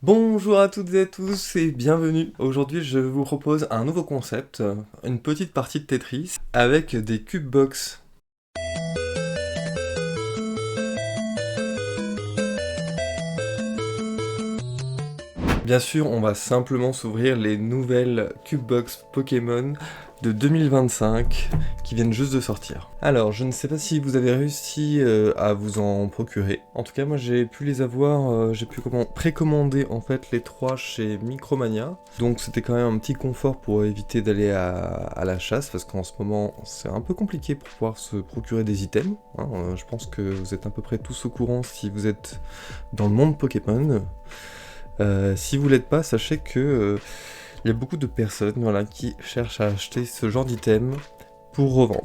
Bonjour à toutes et à tous et bienvenue. Aujourd'hui, je vous propose un nouveau concept, une petite partie de Tetris avec des cube box. Bien sûr, on va simplement s'ouvrir les nouvelles cube box Pokémon de 2025 qui viennent juste de sortir. Alors, je ne sais pas si vous avez réussi à vous en procurer. En tout cas, moi j'ai pu les avoir, j'ai pu précommander en fait les trois chez Micromania. Donc c'était quand même un petit confort pour éviter d'aller à la chasse parce qu'en ce moment c'est un peu compliqué pour pouvoir se procurer des items. Hein. Je pense que vous êtes à peu près tous au courant si vous êtes dans le monde Pokémon. Si vous l'êtes pas, sachez que il y a beaucoup de personnes voilà, qui cherchent à acheter ce genre d'item pour revendre.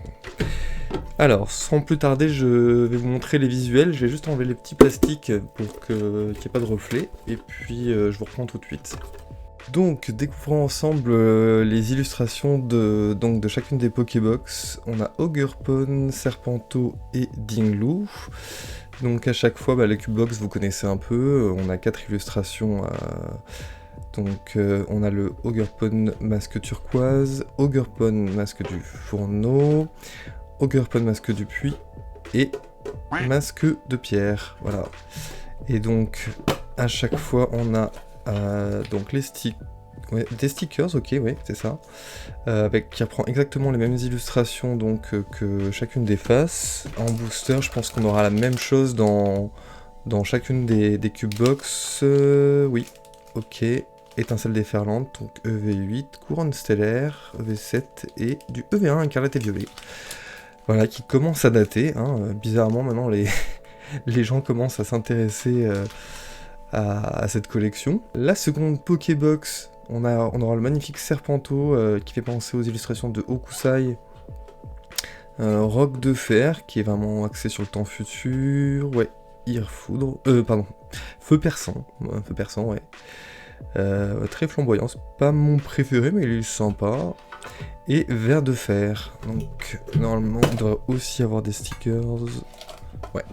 Alors, sans plus tarder, je vais vous montrer les visuels. Je vais juste enlever les petits plastiques pour qu'il n'y ait pas de reflet. Et puis, je vous reprends tout de suite. Donc, découvrons ensemble les illustrations de chacune des Pokébox. On a Ogerpon, Serpenteau et Dinglu. Donc à chaque fois, les Cubebox, vous connaissez un peu. On a 4 illustrations. On a le Ogerpon masque turquoise, Ogerpon masque du fourneau, Ogerpon masque du puits et masque de pierre. Voilà. Et donc à chaque fois, on a donc les des stickers, ok, oui, c'est ça, qui reprend exactement les mêmes illustrations que chacune des faces. En booster, je pense qu'on aura la même chose dans chacune des cube box. Oui, ok. Étincelle déferlante, donc EV8, couronne stellaire, EV7 et du EV1 incarnate et violet. Voilà, qui commence à dater. Hein. Bizarrement, maintenant, les gens commencent à s'intéresser à cette collection. La seconde Pokébox, on aura le magnifique Serpenteau qui fait penser aux illustrations de Hokusai. Roc de fer qui est vraiment axé sur le temps futur. Ouais, Foudre. Pardon. Feu perçant. Feu perçant, ouais. Très flamboyant. C'est pas mon préféré, mais il est sympa. Et verre de fer. Donc, normalement, on devrait aussi avoir des stickers. Ouais.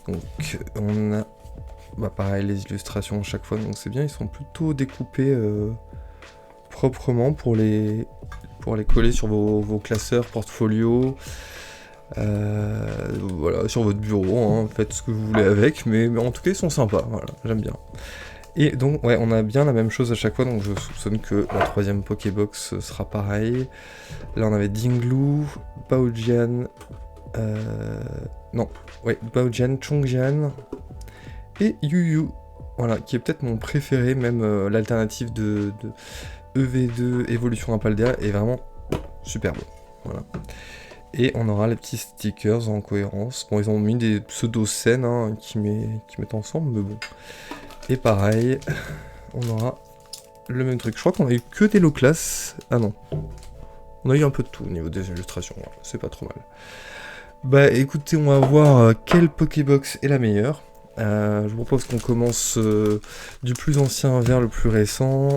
Donc, on a. Pareil, les illustrations à chaque fois, donc c'est bien, ils sont plutôt découpés proprement pour les coller sur vos classeurs, portfolio, voilà, sur votre bureau, hein, faites ce que vous voulez avec, mais en tout cas ils sont sympas, voilà, j'aime bien. Et donc, ouais, on a bien la même chose à chaque fois, donc je soupçonne que la troisième Pokébox sera pareil. Là on avait Dinglu, Baojian, Baojian, Chongjian, et Yu, voilà, qui est peut-être mon préféré, même l'alternative de EV2 Évolution Impaldea est vraiment superbe. Voilà. Et on aura les petits stickers en cohérence. Bon, ils ont mis des pseudo-scènes hein, qui mettent ensemble, mais bon. Et pareil, on aura le même truc. Je crois qu'on a eu que des low class. Ah non. On a eu un peu de tout au niveau des illustrations. Voilà, c'est pas trop mal. Bah écoutez, on va voir quelle Pokébox est la meilleure. Je vous propose qu'on commence du plus ancien vers le plus récent.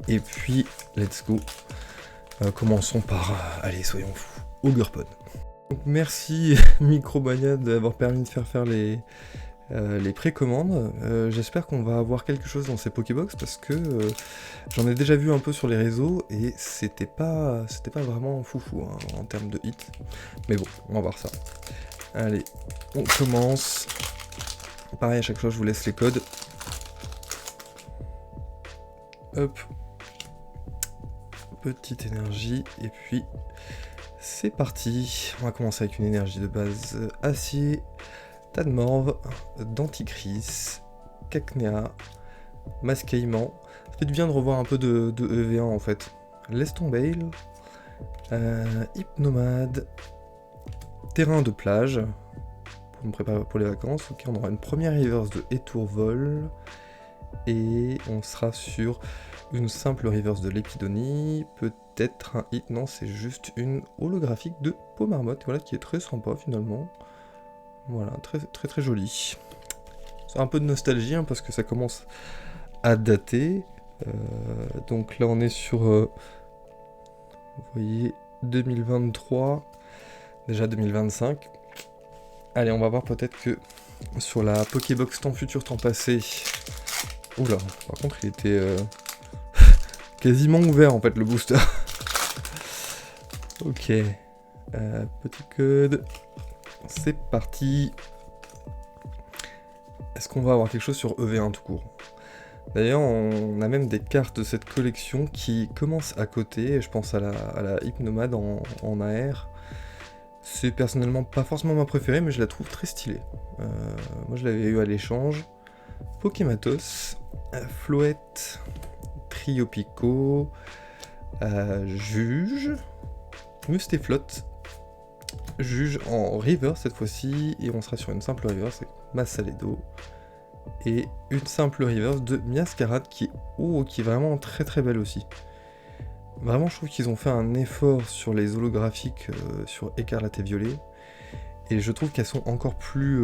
Et puis, let's go. Commençons par, allez, soyons fous, Ogerpon. Donc merci Micromania d'avoir permis de faire les précommandes. J'espère qu'on va avoir quelque chose dans ces Pokébox parce que j'en ai déjà vu un peu sur les réseaux et c'était pas vraiment foufou hein, en termes de hits. Mais bon, on va voir ça. Allez, on commence. Pareil, à chaque fois, je vous laisse les codes. Hop. Petite énergie. Et puis, c'est parti. On va commencer avec une énergie de base acier, Tadmorve, Denticris, Cacnea, Mascaillement. Ça fait du bien de revoir un peu de EV1 en fait. Lestonbail, Hypnomade, Terrain de plage. Pour me préparer pour les vacances. Ok, on aura une première reverse de Étourvol. Et on sera sur une simple reverse de Lépidonie. Peut-être un hit. Non, c'est juste une holographique de Pomarmotte. Voilà, qui est très sympa finalement. Voilà, très très très joli. C'est un peu de nostalgie hein, parce que ça commence à dater. Donc là, on est sur. Vous voyez, 2023. Déjà 2025. Allez, on va voir peut-être que sur la Pokébox Temps Futur, Temps Passé, Oula, par contre il était quasiment ouvert en fait le booster. Ok. Petit code. C'est parti. Est-ce qu'on va avoir quelque chose sur EV1 tout court? D'ailleurs, on a même des cartes de cette collection qui commencent à côté. Je pense à la Hypnomade en AR. C'est personnellement pas forcément ma préférée, mais je la trouve très stylée. Moi, je l'avais eu à l'échange. Pokématos, Floette, Triopico, Juge, Mustéflotte, Juge en river cette fois-ci, et on sera sur une simple river, c'est Massaledo, et une simple river de Miascarade qui est vraiment très très belle aussi. Vraiment, je trouve qu'ils ont fait un effort sur les holographiques sur Écarlate et Violet, et je trouve qu'elles sont encore plus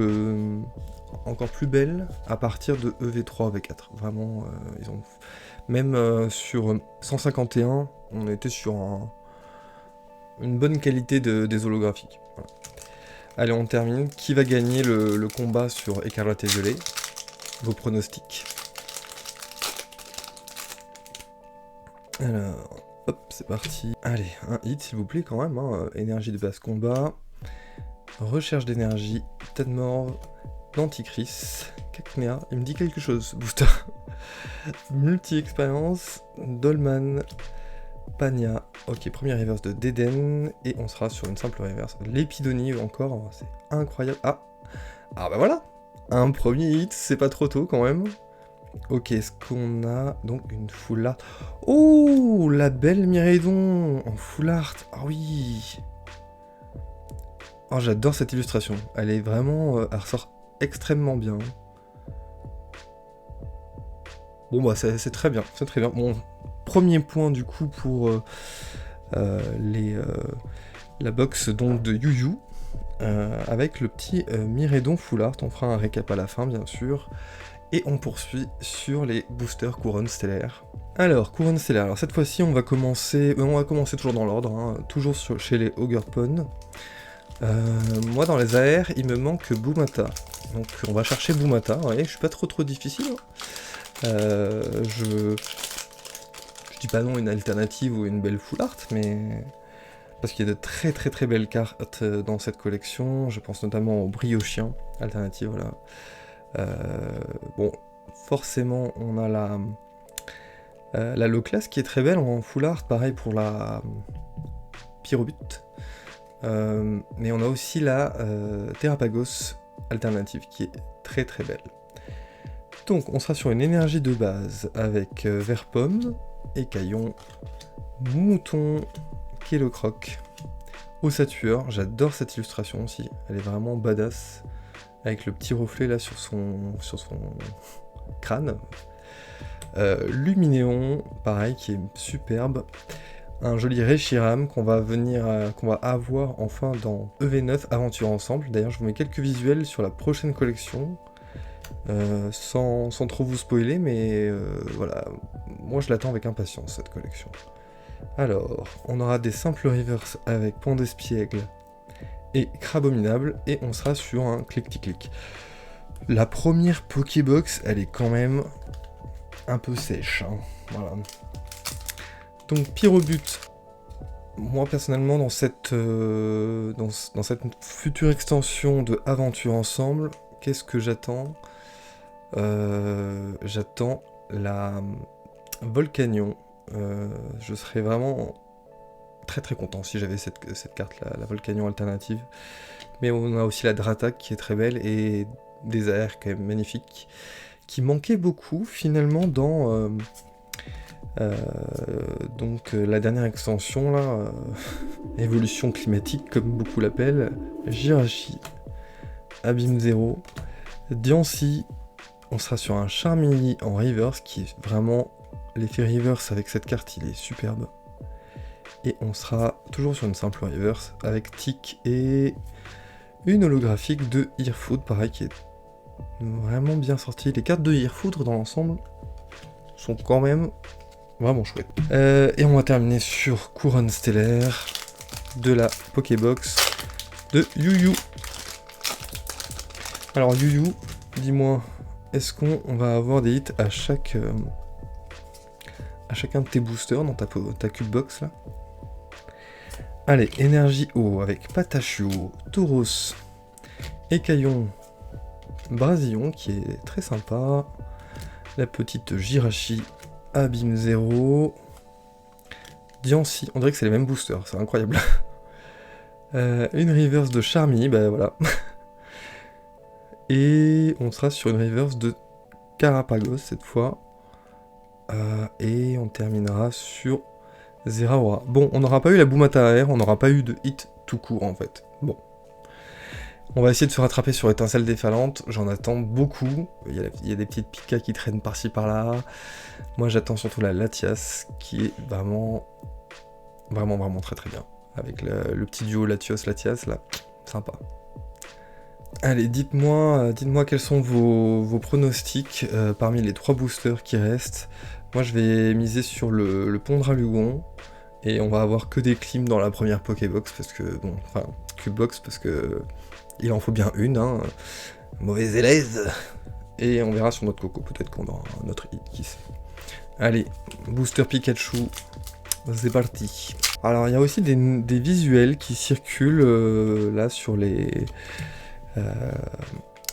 belles à partir de EV3, EV4. Vraiment, ils ont... Même sur 151, on était sur une bonne qualité des holographiques. Voilà. Allez, on termine. Qui va gagner le combat sur Écarlate et Violet? Vos pronostics. Alors, hop, c'est parti. Allez, un hit s'il vous plaît quand même. Hein. Énergie de base combat. Recherche d'énergie. Tadmorve. L'Anticris. Cacnea. Il me dit quelque chose, Booster. Multi-expérience. Dolman. Pania. Ok, première reverse de Deden. Et on sera sur une simple reverse. L'épidonie encore. C'est incroyable. Ah bah voilà. Un premier hit, c'est pas trop tôt quand même. Ok, est-ce qu'on a donc une full art? Oh, la belle Miraidon en full art. Ah oui. Oh, j'adore cette illustration. Elle est vraiment... elle ressort extrêmement bien. Bon bah c'est très bien, c'est très bien. Bon, premier point du coup pour la box donc de Yu Yu. Avec le petit Miraidon full art. On fera un récap à la fin bien sûr. Et on poursuit sur les boosters couronne stellaire. Alors, couronne stellaire, alors cette fois-ci on va commencer toujours dans l'ordre, hein, toujours chez les Ogerpon. Moi dans les AR, il me manque Boomata. Donc on va chercher Boomata, vous voyez, je suis pas trop difficile. Je dis pas non une alternative ou une belle full art, mais... Parce qu'il y a de très belles cartes dans cette collection, je pense notamment au Briochien, alternative, voilà. Bon, forcément, on a la low-class qui est très belle en full art, pareil pour la Pyrobut. Mais on a aussi la Terrapagos alternative qui est très belle. Donc, on sera sur une énergie de base avec Verpomme, Écaillon, Mouton, Kellocroc, Ossatueur. J'adore cette illustration aussi, elle est vraiment badass. Avec le petit reflet là sur son crâne. Luminéon, pareil, qui est superbe. Un joli Reshiram qu'on va avoir enfin dans EV9 Aventure Ensemble. D'ailleurs, je vous mets quelques visuels sur la prochaine collection. Sans trop vous spoiler, mais voilà. Moi, je l'attends avec impatience, cette collection. Alors, on aura des simples reverse avec Pont d'Espiègle et Crabominable, et on sera sur un clic-clic-clic. La première Pokébox, elle est quand même un peu sèche, hein. Voilà. Donc Pyrobut, moi personnellement dans cette future extension de Aventure Ensemble, qu'est-ce que j'attends? J'attends la Volcanion. Je serais vraiment très content si j'avais cette carte là, la Volcanion alternative. Mais on a aussi la Dratak qui est très belle et des AR quand même magnifiques qui manquaient beaucoup finalement dans la dernière extension là, évolution climatique comme beaucoup l'appellent, Jirachi, Abîme Zero, Diancie. On sera sur un Charmini en reverse qui est vraiment l'effet reverse avec cette carte, il est superbe. Et on sera toujours sur une simple reverse avec Tic et une holographique de Earfood, pareil, qui est vraiment bien sortie. Les cartes de Earfood dans l'ensemble sont quand même vraiment chouettes. Et on va terminer sur couronne stellaire de la Pokébox de Yu Yu. Alors Yu Yu, dis-moi est-ce qu'on va avoir des hits à chacun de tes boosters dans ta cube box là? Allez, énergie eau avec Patachio, Tauros, Écaillon, Brasillon qui est très sympa, la petite Jirachi, Abîme 0, Diancie, on dirait que c'est les mêmes boosters, c'est incroyable. Une reverse de Charmy, bah voilà. Et on sera sur une reverse de Carapagos cette fois. Et on terminera sur Zeraora. Bon, on n'aura pas eu la Boumata Air, on n'aura pas eu de hit tout court en fait. Bon. On va essayer de se rattraper sur Étincelle Déferlante, j'en attends beaucoup. Il y a des petites picas qui traînent par-ci par-là. Moi j'attends surtout la Latias qui est vraiment très très bien. Avec le petit duo Latios-Latias là, sympa. Allez, dites-moi quels sont vos pronostics parmi les 3 boosters qui restent. Moi je vais miser sur le pont de Ralugon, et on va avoir que des clims dans la première Pokébox, parce que, bon, enfin, Cubebox, parce que il en faut bien une, hein, mauvaise élève. Et on verra sur notre coco, peut-être qu'on aura notre hit, qui sait. Allez, booster Pikachu, c'est parti. Alors il y a aussi des visuels qui circulent là sur les...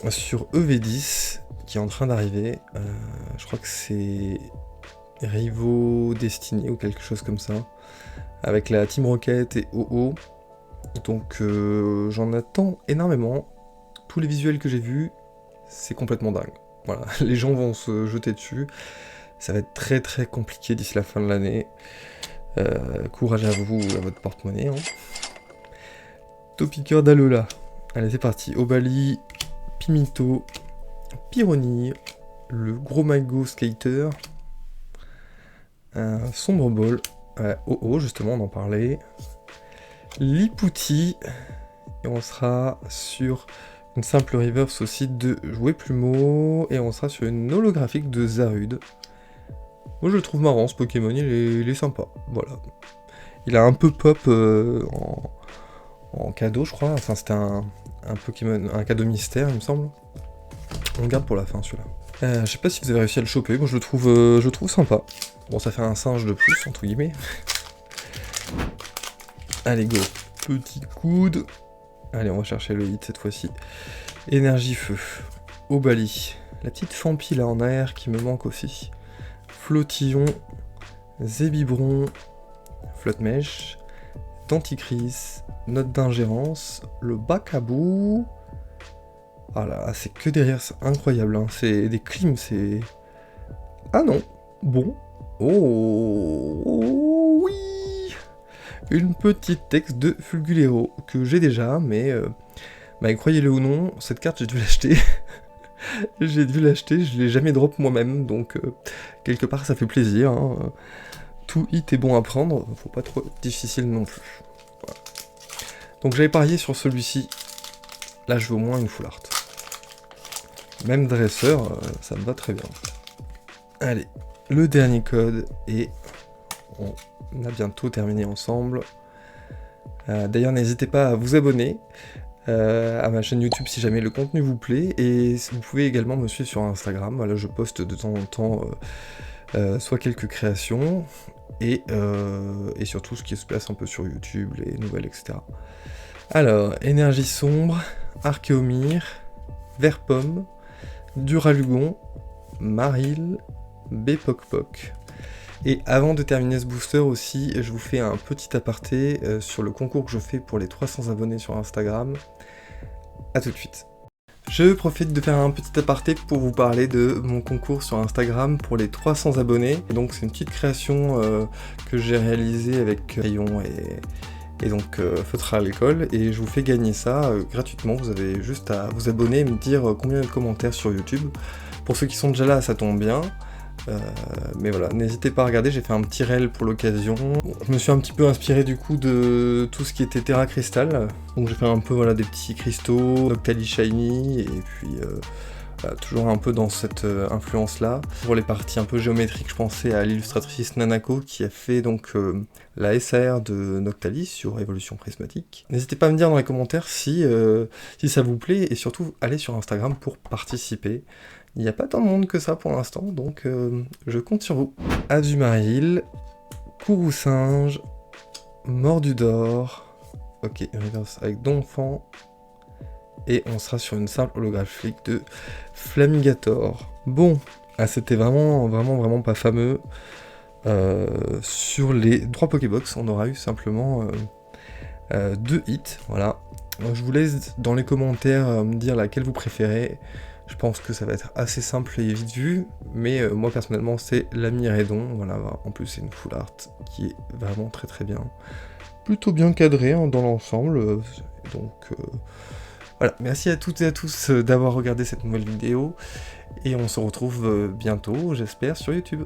sur EV10 qui est en train d'arriver, je crois que c'est Rivo Destiny ou quelque chose comme ça, avec la Team Rocket et OO, donc j'en attends énormément. Tous les visuels que j'ai vus, c'est complètement dingue. Voilà, les gens vont se jeter dessus, ça va être très très compliqué d'ici la fin de l'année. Courage à vous, à votre porte-monnaie. Hein. Topiqueur d'Alola. Allez, c'est parti. Obali, Pimito, Pyroni, le gros Mago Skater, Sombre Ball, OO, justement, on en parlait, Lipouti, et on sera sur une simple reverse aussi de Jouet Plumeau, et on sera sur une holographique de Zarude. Moi je le trouve marrant ce Pokémon, il est sympa, voilà. Il a un peu pop en cadeau je crois, enfin c'était un Pokémon, un cadeau mystère il me semble. On le garde pour la fin celui-là. Je sais pas si vous avez réussi à le choper, moi je le trouve sympa. Bon ça fait un singe de plus entre guillemets. Allez go, petit coude. Allez on va chercher le hit cette fois-ci. Énergie feu, Obali, la petite Fampi là en air qui me manque aussi. Flottillon, Zébibron, Flotte-Mèche, Denticris, Note d'ingérence, le Bacabou. Ah là, c'est que derrière, c'est incroyable, hein. C'est des clims, c'est... Ah non, bon. Oh oui. Une petite texte de Fulgulero, que j'ai déjà, mais... bah, croyez-le ou non, cette carte j'ai dû l'acheter. J'ai dû l'acheter, je l'ai jamais drop moi-même, donc quelque part ça fait plaisir. Hein. Tout hit est bon à prendre, faut pas trop difficile non plus. Voilà. Donc j'avais parié sur celui-ci, là je veux au moins une full art. Même dresseur, ça me va très bien. Allez, le dernier code, et on a bientôt terminé ensemble. D'ailleurs n'hésitez pas à vous abonner. À ma chaîne YouTube si jamais le contenu vous plaît, et vous pouvez également me suivre sur Instagram, voilà, je poste de temps en temps soit quelques créations, et surtout ce qui se passe un peu sur YouTube, les nouvelles, etc. Alors, énergie sombre, Archéomir, Vert Pomme, Duralugon, Maril, Bepokpok. Et avant de terminer ce booster aussi, je vous fais un petit aparté sur le concours que je fais pour les 300 abonnés sur Instagram. A tout de suite. Je profite de faire un petit aparté pour vous parler de mon concours sur Instagram pour les 300 abonnés. Et donc c'est une petite création que j'ai réalisée avec Rayon et donc Feutre à l'école. Et je vous fais gagner ça gratuitement. Vous avez juste à vous abonner et me dire combien de commentaires sur YouTube. Pour ceux qui sont déjà là, ça tombe bien. Mais voilà, n'hésitez pas à regarder, j'ai fait un petit reel pour l'occasion. Bon, je me suis un petit peu inspiré du coup de tout ce qui était Terra Crystal. Donc j'ai fait un peu voilà, des petits cristaux, Noctali Shiny, et puis voilà, toujours un peu dans cette influence-là. Pour les parties un peu géométriques, je pensais à l'illustratrice Nanako qui a fait donc la SAR de Noctali sur Évolution Prismatique. N'hésitez pas à me dire dans les commentaires si ça vous plaît, et surtout allez sur Instagram pour participer. Il n'y a pas tant de monde que ça pour l'instant, donc je compte sur vous. Azumarill, Kourou-singe, Mordudor, ok, reverse avec Donphan, et on sera sur une simple holographique de Flamigator. Bon, c'était vraiment pas fameux. Sur les 3 Pokébox, on aura eu simplement 2 hits, voilà. Je vous laisse dans les commentaires me dire laquelle vous préférez. Je pense que ça va être assez simple et vite vu, mais moi personnellement c'est la Miraidon, voilà, en plus c'est une full art qui est vraiment très bien. Plutôt bien cadré hein, dans l'ensemble, donc voilà, merci à toutes et à tous d'avoir regardé cette nouvelle vidéo, et on se retrouve bientôt, j'espère, sur YouTube.